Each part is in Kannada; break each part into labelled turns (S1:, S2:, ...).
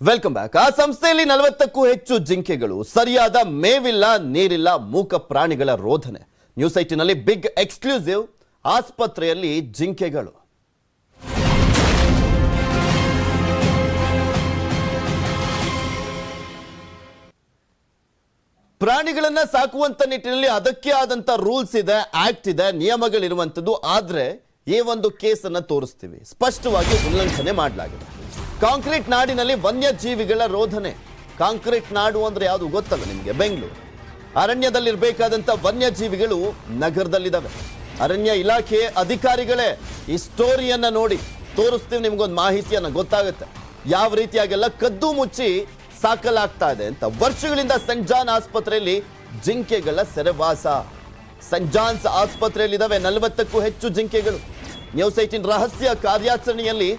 S1: Welcome back. ಆ ಸಂಸ್ಥೆಯಲ್ಲಿ 40ಕ್ಕೂ ಹೆಚ್ಚು ಜಿಂಕೆಗಳು, ಸರಿಯಾದ ಮೇವಿಲ್ಲ, ನೀರಿಲ್ಲ, ಮೂಕ ಪ್ರಾಣಿಗಳ ರೋಧನೆ. ನ್ಯೂಸ್ 18ನಲ್ಲಿ ಬಿಗ್ ಎಕ್ಸ್ಕ್ಲೂಸಿವ್. ಆಸ್ಪತ್ರೆಯಲ್ಲಿ ಜಿಂಕೆಗಳು. ಪ್ರಾಣಿಗಳನ್ನ ಸಾಕುವಂತ ನಿಟ್ಟಿನಲ್ಲಿ ಅದಕ್ಕೆ ಆದಂತ ರೂಲ್ಸ್ ಇದೆ, ಆಕ್ಟ್ ಇದೆ, ನಿಯಮಗಳಿರುವಂತದ್ದು. ಆದ್ರೆ ಈ ಒಂದು ಕೇಸ್ ಅನ್ನ ತೋರಿಸ್ತೀವಿ, ಸ್ಪಷ್ಟವಾಗಿ ಉಲ್ಲಂಘನೆ ಮಾಡಲಾಗಿದೆ. ಕಾಂಕ್ರೀಟ್ ನಾಡಿನಲ್ಲಿ ವನ್ಯಜೀವಿಗಳ ರೋಧನೆ. ಕಾಂಕ್ರೀಟ್ ನಾಡು ಅಂದ್ರೆ ಯಾವುದು ಗೊತ್ತಲ್ಲ ನಿಮಗೆ? ಬೆಂಗಳೂರು. ಅರಣ್ಯದಲ್ಲಿರಬೇಕಾದಂತ ವನ್ಯಜೀವಿಗಳು ನಗರದಲ್ಲಿದ್ದಾವೆ. ಅರಣ್ಯ ಇಲಾಖೆ ಅಧಿಕಾರಿಗಳೇ ಈ ಸ್ಟೋರಿಯನ್ನ ನೋಡಿ ತೋರಿಸ್ತೀವಿ, ನಿಮ್ಗೊಂದು ಮಾಹಿತಿಯನ್ನ ಗೊತ್ತಾಗುತ್ತೆ ಯಾವ ರೀತಿಯಾಗೆಲ್ಲ ಕದ್ದು ಮುಚ್ಚಿ ಸಾಕಲಾಗ್ತಾ ಇದೆ ಅಂತ. ವರ್ಷಗಳಿಂದ ಸೆಂಟ್ ಜಾನ್ ಆಸ್ಪತ್ರೆಯಲ್ಲಿ ಜಿಂಕೆಗಳ ಸೆರೆವಾಸ. ಸೆಂಟ್ ಜಾನ್ಸ್ ಆಸ್ಪತ್ರೆಯಲ್ಲಿದ್ದಾವೆ 40ಕ್ಕೂ ಹೆಚ್ಚು ಜಿಂಕೆಗಳು. ನ್ಯೂಸ್ 18 ರಹಸ್ಯ ಕಾರ್ಯಾಚರಣೆಯಲ್ಲಿ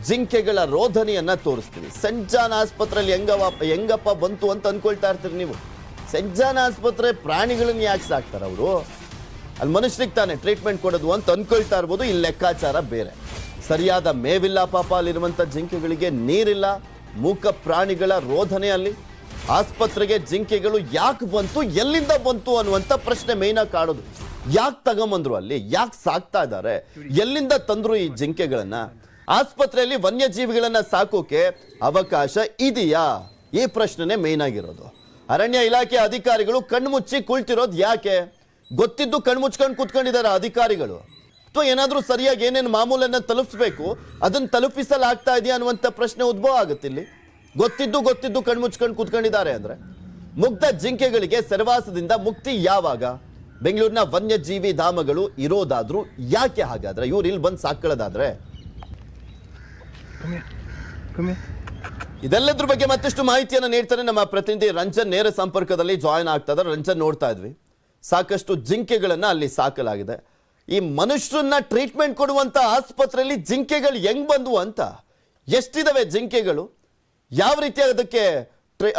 S1: ಜಿಂಕೆಗಳ ರೋಧನೆಯನ್ನ ತೋರಿಸ್ತೀವಿ. ಸೆಂಟ್ ಜಾನ್ ಆಸ್ಪತ್ರೆಯಲ್ಲಿ ಹೆಂಗಪ್ಪ ಬಂತು ಅಂತ ಅನ್ಕೊಳ್ತಾ ಇರ್ತೀರಿ ನೀವು. ಸೆಂಟ್ ಜಾನ್ ಆಸ್ಪತ್ರೆ ಪ್ರಾಣಿಗಳನ್ನ ಯಾಕೆ ಸಾಕ್ತಾರೆ ಅವರು? ಅಲ್ಲಿ ಮನುಷ್ಯರಿಗೆ ತಾನೇ ಟ್ರೀಟ್ಮೆಂಟ್ ಕೊಡೋದು ಅಂತ ಅನ್ಕೊಳ್ತಾ ಇರ್ಬೋದು. ಇಲ್ಲಿ ಲೆಕ್ಕಾಚಾರ ಬೇರೆ. ಸರಿಯಾದ ಮೇವಿಲ್ಲ ಪಾಪ ಅಲ್ಲಿರುವಂಥ ಜಿಂಕೆಗಳಿಗೆ, ನೀರಿಲ್ಲ, ಮೂಕ ಪ್ರಾಣಿಗಳ ರೋಧನೆ. ಅಲ್ಲಿ ಆಸ್ಪತ್ರೆಗೆ ಜಿಂಕೆಗಳು ಯಾಕೆ ಬಂತು, ಎಲ್ಲಿಂದ ಬಂತು ಅನ್ನುವಂಥ ಪ್ರಶ್ನೆ ಮೇಯ್ನಾಗಿ ಕಾಡೋದು. ಯಾಕೆ ತಗೊಂಬಂದ್ರು, ಅಲ್ಲಿ ಯಾಕೆ ಸಾಕ್ತಾ ಇದ್ದಾರೆ, ಎಲ್ಲಿಂದ ತಂದ್ರು ಈ ಜಿಂಕೆಗಳನ್ನ? ಆಸ್ಪತ್ರೆಯಲ್ಲಿ ವನ್ಯಜೀವಿಗಳನ್ನ ಸಾಕೋಕೆ ಅವಕಾಶ ಇದೆಯಾ? ಈ ಪ್ರಶ್ನೆನೇ ಮೇಯ್ನ್ ಆಗಿರೋದು. ಅರಣ್ಯ ಇಲಾಖೆ ಅಧಿಕಾರಿಗಳು ಕಣ್ಮುಚ್ಚಿ ಕುಳಿತಿರೋದು ಯಾಕೆ? ಗೊತ್ತಿದ್ದು ಕಣ್ಮುಚ್ಕೊಂಡು ಕೂತ್ಕೊಂಡಿದ್ದಾರೆ ಅಧಿಕಾರಿಗಳು, ಅಥವಾ ಏನಾದ್ರೂ ಸರಿಯಾಗಿ ಏನೇನು ಮಾಮೂಲನ್ನ ತಲುಪಿಸಬೇಕು ಅದನ್ನ ತಲುಪಿಸಲಾಗ್ತಾ ಇದೆಯಾ ಅನ್ನುವಂಥ ಪ್ರಶ್ನೆ ಉದ್ಭವ ಆಗುತ್ತೆ ಇಲ್ಲಿ. ಗೊತ್ತಿದ್ದು ಕಣ್ಮುಚ್ಕೊಂಡು ಕೂತ್ಕೊಂಡಿದ್ದಾರೆ ಅಂದ್ರೆ ಮುಗ್ಧ ಜಿಂಕೆಗಳಿಗೆ ಸೆರೆವಾಸದಿಂದ ಮುಕ್ತಿ ಯಾವಾಗ? ಬೆಂಗಳೂರಿನ ವನ್ಯಜೀವಿ ಧಾಮಗಳು ಇರೋದಾದ್ರೂ ಯಾಕೆ ಹಾಗಾದ್ರೆ? ಇವ್ರು ಇಲ್ಲಿ ಬಂದು ಸಾಕೊಳ್ಳೋದಾದ್ರೆ ಇದೆಲ್ಲದ್ರ ಬಗ್ಗೆ ಮತ್ತಷ್ಟು ಮಾಹಿತಿಯನ್ನು ನೀಡ್ತಾರೆ ನಮ್ಮ ಪ್ರತಿನಿಧಿ ರಂಜನ್. ನೇರ ಸಂಪರ್ಕದಲ್ಲಿ ಜಾಯಿನ್ ಆಗ್ತಾ ಇದ್ದಾರೆ. ರಂಜನ್, ನೋಡ್ತಾ ಇದ್ವಿ ಸಾಕಷ್ಟು ಜಿಂಕೆಗಳನ್ನ ಅಲ್ಲಿ ಸಾಕಲಾಗಿದೆ. ಈ ಮನುಷ್ಯರನ್ನ ಟ್ರೀಟ್ಮೆಂಟ್ ಕೊಡುವಂತ ಆಸ್ಪತ್ರೆಯಲ್ಲಿ ಜಿಂಕೆಗಳು ಹೆಂಗ್ ಬಂದ್ವು ಅಂತ? ಎಷ್ಟಿದಾವೆ ಜಿಂಕೆಗಳು? ಯಾವ ರೀತಿ ಅದಕ್ಕೆ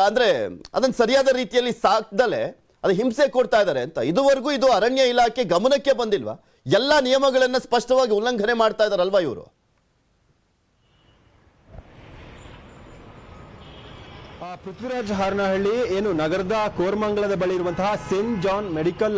S1: ಅಂದ್ರೆ ಅದನ್ನ ಸರಿಯಾದ ರೀತಿಯಲ್ಲಿ ಸಾಕ್ದಲೆ ಅದು ಹಿಂಸೆ ಕೊಡ್ತಾ ಇದ್ದಾರೆ ಅಂತ ಇದುವರೆಗೂ ಇದು ಅರಣ್ಯ ಇಲಾಖೆ ಗಮನಕ್ಕೆ ಬಂದಿಲ್ವಾ? ಎಲ್ಲಾ ನಿಯಮಗಳನ್ನ ಸ್ಪಷ್ಟವಾಗಿ ಉಲ್ಲಂಘನೆ ಮಾಡ್ತಾ ಇದಾರಲ್ವಾ ಇವರು?
S2: ಪೃಥ್ವಿರಾಜ್ ಹಾರನಹಳ್ಳಿ ಏನು ನಗರದ ಕೋರಮಂಗಲದ ಬಳಿ ಇರುವಂತಹ ಸೇಂಟ್ ಜಾನ್ ಮೆಡಿಕಲ್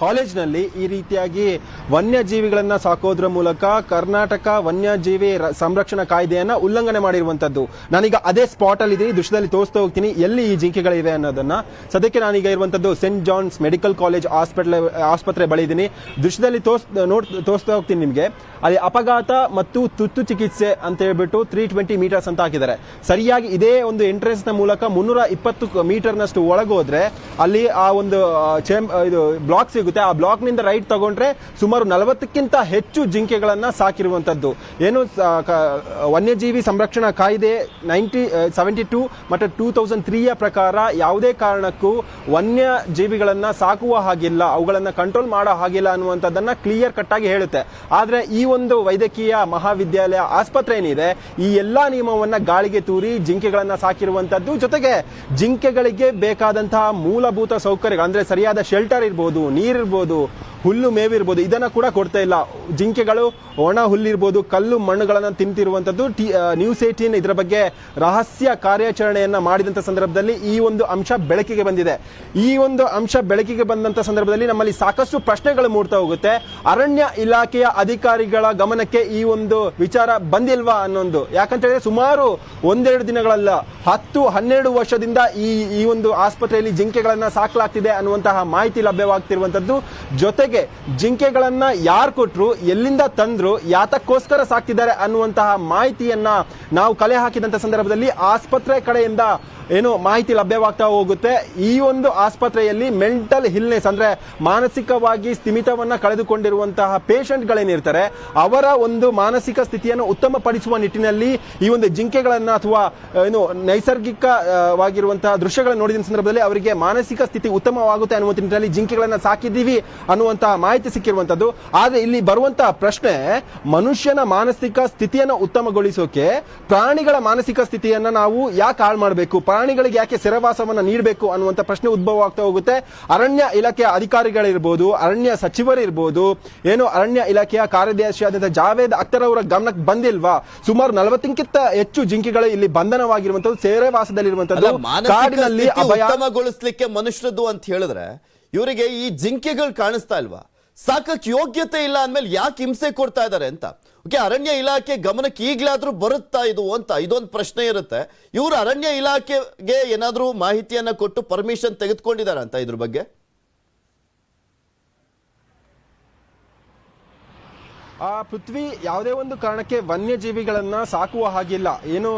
S2: ಕಾಲೇಜ್ನಲ್ಲಿ ಈ ರೀತಿಯಾಗಿ ವನ್ಯಜೀವಿಗಳನ್ನ ಸಾಕೋದ್ರ ಮೂಲಕ ಕರ್ನಾಟಕ ವನ್ಯಜೀವಿ ಸಂರಕ್ಷಣಾ ಕಾಯ್ದೆಯನ್ನ ಉಲ್ಲಂಘನೆ ಮಾಡಿರುವಂತದ್ದು. ನಾನೀಗ ಅದೇ ಸ್ಪಾಟ್ ಅಲ್ಲಿ ಇದ್ದೀನಿ, ದೃಶ್ಯದಲ್ಲಿ ತೋರಿಸ್ತಾ ಹೋಗ್ತೀನಿ ಎಲ್ಲಿ ಈ ಜಿಂಕೆಗಳಿವೆ ಅನ್ನೋದನ್ನ. ಸದ್ಯಕ್ಕೆ ನಾನೀಗ ಇರುವಂತದ್ದು ಸೇಂಟ್ ಜಾನ್ಸ್ ಮೆಡಿಕಲ್ ಕಾಲೇಜ್ ಆಸ್ಪತ್ರೆ ಬಳಿ ಇದ್ದೀನಿ. ದೃಶ್ಯದಲ್ಲಿ ತೋರಿಸ್ತಾ ಹೋಗ್ತೀನಿ ನಿಮಗೆ. ಅಲ್ಲಿ ಅಪಘಾತ ಮತ್ತು ತುರ್ತು ಚಿಕಿತ್ಸೆ ಅಂತ ಹೇಳ್ಬಿಟ್ಟು 320 ಮೀಟರ್ಸ್ ಅಂತ ಹಾಕಿದ್ದಾರೆ. ಸರಿಯಾಗಿ ಇದೇ ಒಂದು ಎಂಟ್ರೆನ್ಸ್ ನ ಮೂಲಕ 320 ಮೀಟರ್ನಷ್ಟು ಒಳಗೋದ್ರೆ ಅಲ್ಲಿ ಆ ಒಂದು ಇದು ಬ್ಲಾಕ್ ಸಿಗುತ್ತೆ. ಆ ಬ್ಲಾಕ್ ನಿಂದ ರೈಟ್ ತಗೊಂಡ್ರೆ ಸುಮಾರು 40ಕ್ಕಿಂತ ಹೆಚ್ಚು ಜಿಂಕೆಗಳನ್ನ ಸಾಕಿರುವಂತದ್ದು. ಏನು ವನ್ಯಜೀವಿ ಸಂರಕ್ಷಣಾ ಕಾಯ್ದೆ 1972 ಮತ್ತು 2003ಯ ಪ್ರಕಾರ ಯಾವುದೇ ಕಾರಣಕ್ಕೂ ವನ್ಯ ಜೀವಿಗಳನ್ನ ಸಾಕುವ ಹಾಗಿಲ್ಲ, ಅವುಗಳನ್ನ ಕಂಟ್ರೋಲ್ ಮಾಡೋ ಹಾಗಿಲ್ಲ ಅನ್ನುವಂಥದ್ದನ್ನ ಕ್ಲಿಯರ್ ಕಟ್ ಆಗಿ ಹೇಳುತ್ತೆ. ಆದ್ರೆ ಈ ಒಂದು ವೈದ್ಯಕೀಯ ಮಹಾವಿದ್ಯಾಲಯ ಆಸ್ಪತ್ರೆ ಏನಿದೆ, ಈ ಎಲ್ಲಾ ನಿಯಮವನ್ನ ಗಾಳಿಗೆ ತೂರಿ ಜಿಂಕೆಗಳನ್ನ ಸಾಕಿರುವಂತದ್ದು. ಜೊತೆಗೆ ಜಿಂಕೆಗಳಿಗೆ ಬೇಕಾದಂತಹ ಮೂಲಭೂತ ಸೌಕರ್ಯ ಅಂದ್ರೆ ಸರಿಯಾದ ಶೆಲ್ಟರ್ ಇರ್ಬೋದು, ನೀರಿರ್ಬೋದು, ಹುಲ್ಲು ಮೇವಿರ್ಬೋದು, ಇದನ್ನ ಕೂಡ ಕೊಡ್ತಾ ಇಲ್ಲ. ಜಿಂಕೆಗಳು ಒಣ ಹುಲ್ಲಿರ್ಬೋದು, ಕಲ್ಲು ಮಣ್ಣುಗಳನ್ನ ತಿಂತಿರುವಂತದ್ದು. ನ್ಯೂಸ್ 18 ಇದರ ಬಗ್ಗೆ ರಹಸ್ಯ ಕಾರ್ಯಾಚರಣೆಯನ್ನ ಮಾಡಿದಂತ ಸಂದರ್ಭದಲ್ಲಿ ಈ ಒಂದು ಅಂಶ ಬೆಳಕಿಗೆ ಬಂದಿದೆ. ಈ ಒಂದು ಅಂಶ ಬೆಳಕಿಗೆ ಬಂದಂತ ಸಂದರ್ಭದಲ್ಲಿ ನಮ್ಮಲ್ಲಿ ಸಾಕಷ್ಟು ಪ್ರಶ್ನೆಗಳು ಮೂಡ್ತಾ ಹೋಗುತ್ತೆ. ಅರಣ್ಯ ಇಲಾಖೆಯ ಅಧಿಕಾರಿಗಳ ಗಮನಕ್ಕೆ ಈ ಒಂದು ವಿಚಾರ ಬಂದಿಲ್ವಾ ಅನ್ನೊಂದು. ಯಾಕಂತ ಹೇಳಿದ್ರೆ ಸುಮಾರು 1-2 ದಿನಗಳಲ್ಲ, 10-12 ವರ್ಷದಿಂದ ಈ ಒಂದು ಆಸ್ಪತ್ರೆಯಲ್ಲಿ ಜಿಂಕೆಗಳನ್ನ ಸಾಕಲಾಗ್ತಿದೆ ಅನ್ನುವಂತಹ ಮಾಹಿತಿ ಲಭ್ಯವಾಗ್ತಿರುವಂತದ್ದು. ಜೊತೆಗೆ ಜಿಂಕೆಗಳನ್ನ ಯಾರು ಕೊಟ್ರು, ಎಲ್ಲಿಂದ ತಂದ್ರು, ಯಾತಕ್ಕೋಸ್ಕರ ಸಾಕ್ತಿದ್ದಾರೆ ಅನ್ನುವಂತಹ ಮಾಹಿತಿಯನ್ನ ನಾವು ಕಲೆ ಹಾಕಿದಂತ ಸಂದರ್ಭದಲ್ಲಿ ಆಸ್ಪತ್ರೆ ಕಡೆಯಿಂದ ಏನು ಮಾಹಿತಿ ಲಭ್ಯವಾಗ್ತಾ ಹೋಗುತ್ತೆ. ಈ ಒಂದು ಆಸ್ಪತ್ರೆಯಲ್ಲಿ ಮೆಂಟಲ್ ಇಲ್ನೆಸ್ ಅಂದ್ರೆ ಮಾನಸಿಕವಾಗಿ ಸ್ಥಿಮಿತವನ್ನ ಕಳೆದುಕೊಂಡಿರುವಂತಹ ಪೇಷಂಟ್ ಗಳೇನಿರ್ತಾರೆ ಅವರ ಒಂದು ಮಾನಸಿಕ ಸ್ಥಿತಿಯನ್ನು ಉತ್ತಮಪಡಿಸುವ ನಿಟ್ಟಿನಲ್ಲಿ ಈ ಒಂದು ಜಿಂಕೆಗಳನ್ನ ಅಥವಾ ಏನು ನೈಸರ್ಗಿಕವಾಗಿರುವಂತಹ ದೃಶ್ಯಗಳನ್ನು ನೋಡಿದ ಸಂದರ್ಭದಲ್ಲಿ ಅವರಿಗೆ ಮಾನಸಿಕ ಸ್ಥಿತಿ ಉತ್ತಮವಾಗುತ್ತೆ ಅನ್ನುವ ನಿಟ್ಟಿನಲ್ಲಿ ಜಿಂಕೆಗಳನ್ನ ಸಾಕಿದ್ದೀವಿ ಅನ್ನುವಂತಹ ಮಾಹಿತಿ ಸಿಕ್ಕಿರುವಂತದ್ದು. ಆದ್ರೆ ಇಲ್ಲಿ ಬರುವಂತಹ ಪ್ರಶ್ನೆ, ಮನುಷ್ಯನ ಮಾನಸಿಕ ಸ್ಥಿತಿಯನ್ನು ಉತ್ತಮಗೊಳಿಸೋಕೆ ಪ್ರಾಣಿಗಳ ಮಾನಸಿಕ ಸ್ಥಿತಿಯನ್ನ ನಾವು ಯಾಕೆ ಹಾಳು ಮಾಡಬೇಕು? ಪ್ರಾಣಿಗಳಿಗೆ ಯಾಕೆ ಸೆರೆವಾಸವನ್ನ ನೀಡಬೇಕು ಅನ್ನುವಂತ ಪ್ರಶ್ನೆ ಉದ್ಭವ ಆಗ್ತಾ ಹೋಗುತ್ತೆ. ಅರಣ್ಯ ಇಲಾಖೆಯ ಅಧಿಕಾರಿಗಳಿರ್ಬೋದು, ಅರಣ್ಯ ಸಚಿವರಿರ್ಬೋದು, ಏನು ಅರಣ್ಯ ಇಲಾಖೆಯ ಕಾರ್ಯದರ್ಶಿಯಾದ ಜಾವೇದ್ ಅಖ್ತರ್ ಅವರ ಗಮನಕ್ಕೆ ಬಂದಿಲ್ವಾ? ಸುಮಾರು 40ಕ್ಕಿಂತ ಹೆಚ್ಚು ಜಿಂಕೆಗಳು ಇಲ್ಲಿ ಬಂಧನವಾಗಿರುವಂತದ್ದು, ಸೆರೆವಾಸದಲ್ಲಿರುವಂತದ್ದು, ಕಾಡಿನಲ್ಲಿ ಅಭಯ
S1: ಉತ್ತಮಗೊಳಿಸ್ಲಿಕ್ಕೆ ಮನುಷ್ಯರದ್ದು ಅಂತ ಹೇಳಿದ್ರೆ ಇವರಿಗೆ ಈ ಜಿಂಕೆಗಳು ಕಾಣಿಸ್ತಾ ಇಲ್ವಾ? ಸಾಕಕ್ಕೆ ಯೋಗ್ಯತೆ ಇಲ್ಲ ಅಂದ್ಮೇಲೆ ಯಾಕೆ ಹಿಂಸೆ ಕೊಡ್ತಾ ಇದ್ದಾರೆ ಅಂತ. ಓಕೆ, ಅರಣ್ಯ ಇಲಾಖೆ ಗಮನಕ್ಕೆ ಈಗ್ಲಾದ್ರೂ ಬರುತ್ತಾ ಇದು ಅಂತ ಇದೊಂದು ಪ್ರಶ್ನೆ ಇರುತ್ತೆ. ಇವರು ಅರಣ್ಯ ಇಲಾಖೆಗೆ ಏನಾದ್ರೂ ಮಾಹಿತಿಯನ್ನ ಕೊಟ್ಟು ಪರ್ಮಿಷನ್ ತೆಗೆದುಕೊಂಡಿದಾರ ಅಂತ ಇದ್ರ ಬಗ್ಗೆ?
S2: ಪೃಥ್ವಿ, ಯಾವುದೇ ಒಂದು ಕಾರಣಕ್ಕೆ ವನ್ಯಜೀವಿಗಳನ್ನ ಸಾಕುವ ಹಾಗಿಲ್ಲ. ಏನು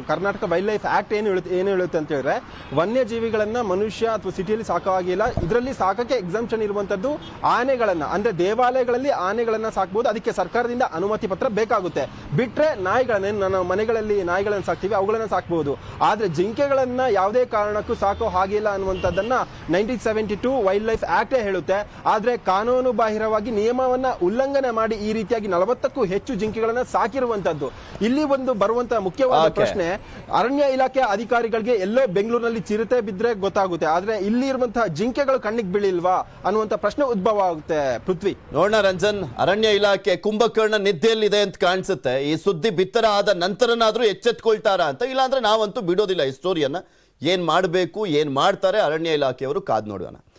S2: ಕರ್ನಾಟಕ ವೈಲ್ಡ್ ಲೈಫ್ ಆಕ್ಟ್ ಏನು ಹೇಳುತ್ತೆ ಅಂತ ಹೇಳಿದ್ರೆ, ವನ್ಯಜೀವಿಗಳನ್ನ ಮನುಷ್ಯ ಅಥವಾ ಸಿಟಿಯಲ್ಲಿ ಸಾಕುವ ಹಾಗಿಲ್ಲ. ಇದರಲ್ಲಿ ಸಾಕಕ್ಕೆ ಎಕ್ಸಾಮ್ಷನ್ ಇರುವಂತದ್ದು ಆನೆಗಳನ್ನ, ಅಂದ್ರೆ ದೇವಾಲಯಗಳಲ್ಲಿ ಆನೆಗಳನ್ನ ಸಾಕಬಹುದು. ಅದಕ್ಕೆ ಸರ್ಕಾರದಿಂದ ಅನುಮತಿ ಪತ್ರ ಬೇಕಾಗುತ್ತೆ. ಬಿಟ್ರೆ ನಾಯಿಗಳನ್ನ, ನನ್ನ ಮನೆಗಳಲ್ಲಿ ನಾಯಿಗಳನ್ನ ಸಾಕ್ತಿವಿ, ಅವುಗಳನ್ನ ಸಾಕಬಹುದು. ಆದ್ರೆ ಜಿಂಕೆಗಳನ್ನ ಯಾವುದೇ ಕಾರಣಕ್ಕೂ ಸಾಕೋ ಹಾಗಿಲ್ಲ ಅನ್ನುವಂಥದ್ದನ್ನ 1972 ವೈಲ್ಡ್ ಲೈಫ್ ಆಕ್ಟ್ ಹೇಳುತ್ತೆ. ಆದ್ರೆ ಕಾನೂನು ಬಾಹಿರವಾಗಿ ನಿಯಮವನ್ನ ಉಲ್ಲಂಘನೆ ಮಾಡಿ ಈ ರೀತಿಯಾಗಿ 40ಕ್ಕೂ ಹೆಚ್ಚು ಜಿಂಕೆಗಳನ್ನ ಸಾಕಿರುವಂತದ್ದು. ಇಲ್ಲಿ ಒಂದು ಬರುವಂತಹ ಮುಖ್ಯವಾದ ಪ್ರಶ್ನೆ, ಅರಣ್ಯ ಇಲಾಖೆ ಅಧಿಕಾರಿಗಳಿಗೆ ಎಲ್ಲೋ ಬೆಂಗಳೂರಿನಲ್ಲಿ ಚಿರತೆ ಬಿದ್ರೆ ಗೊತ್ತಾಗುತ್ತೆ, ಆದ್ರೆ ಇಲ್ಲಿ ಇರುವಂತಹ ಜಿಂಕೆಗಳು ಕಣ್ಣಿಗೆ ಬೀಳಿಲ್ವಾ ಅನ್ನುವಂತ ಪ್ರಶ್ನೆ ಉದ್ಭವ ಆಗುತ್ತೆ. ಪೃಥ್ವಿ,
S1: ನೋಡೋಣ ರಂಜನ್, ಅರಣ್ಯ ಇಲಾಖೆ ಕುಂಭಕರ್ಣ ನಿದ್ದೆಯಲ್ಲಿದೆ ಅಂತ ಕಾಣಿಸುತ್ತೆ. ಈ ಸುದ್ದಿ ಬಿತ್ತರ ಆದ ನಂತರನಾದ್ರೂ ಎಚ್ಚೆತ್ಕೊಳ್ತಾರ ಅಂತ, ಇಲ್ಲಾಂದ್ರೆ ನಾವಂತೂ ಬಿಡೋದಿಲ್ಲ ಈ ಸ್ಟೋರಿಯನ್ನ. ಏನ್ ಮಾಡಬೇಕು, ಏನ್ ಮಾಡ್ತಾರೆ ಅರಣ್ಯ ಇಲಾಖೆಯವರು ಕಾದ್ ನೋಡೋಣ.